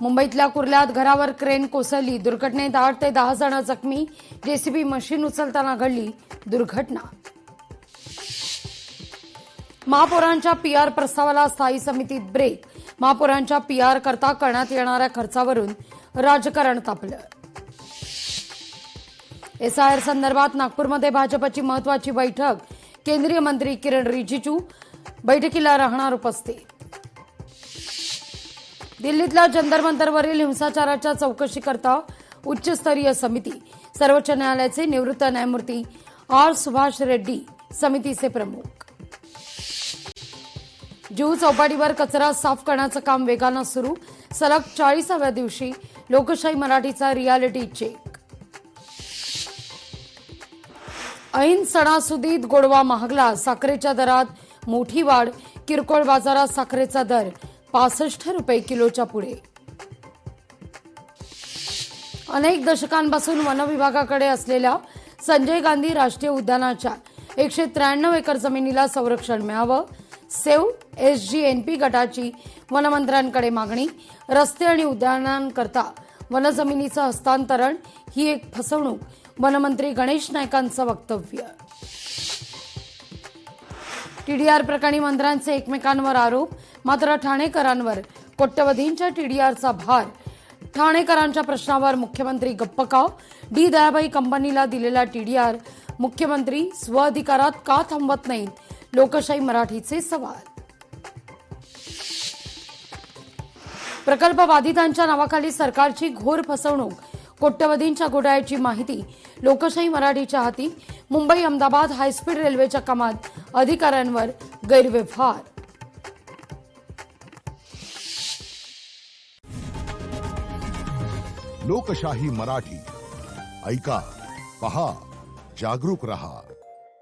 मुंबईतल्या कुर्ल्यात घरावर क्रेन कोसळली, दुर्घटनेत 8 ते 10 जण जखमी, जेसीबी मशीन उचलताना घडली दुर्घटना. महापौरांच्या पीआर प्रस्तावाला स्थायी समितीत ब्रेक, महापौरांच्या पीआर करता करण्यात येणाऱ्या खर्चावरून राजकारण तापलं. एसआयआर संदर्भात नागपूरमध्ये भाजपची महत्वाची बैठक, केंद्रीय मंत्री किरण रिजिजू बैठकीला राहणार उपस्थित. दिल्लीतल्या जंतर मंतरवरील हिंसाचाराच्या चौकशीकरता उच्चस्तरीय समिती, सर्वोच्च न्यायालयाचे निवृत्त न्यायमूर्ती आर सुभाष रेड्डी समितीचे प्रमुख. जुहू चौपाटीवर कचरा साफ करण्याचं काम वेगानं सुरू, सलग 40व्या दिवशी लोकशाही मराठीचा रियालिटी चेक. ऐन सणासुदीत गोडवा महागला, साखरेच्या दरात मोठी वाढ, किरकोळ बाजारात साखरेचा दर 65 रुपये किलोच्या पुढे. अनेक दशकांपासून वनविभागाकडे असलेल्या संजय गांधी राष्ट्रीय उद्यानाच्या 193 एकर जमिनीला संरक्षण मिळावं, सेव्ह एसजीएनपी गटाची वनमंत्र्यांकडे मागणी. रस्ते आणि उद्यानांकरता वनजमिनीचं हस्तांतरण ही एक फसवणूक, वनमंत्री गणेश नाईकांचं वक्तव्य. टीडीआर प्रकरणी मंत्र्यांचे एकमेकांवर आरोप, मात्र ठाणेकरांवर कोट्यवधींच्या टीडीआरचा भार. ठाणेकरांच्या प्रश्नावर मुख्यमंत्री गप्प का? डी दयाबाई कंपनीला दिलेला टीडीआर मुख्यमंत्री स्वअधिकारात का थांबवत नाहीत? लोकशाही मराठीचे सवाल. प्रकल्प बाधितांच्या नावाखाली सरकारची घोर फसवणूक, कोट्यवधींच्या घोटाळ्याची माहिती लोकशाही मराठीच्या हाती. मुंबई अहमदाबाद हायस्पीड रेल्वेच्या कामात अधिकाऱ्यांवर गैरव्यवहार. लोकशाही मराठी ऐका, पहा, जागरूक रहा.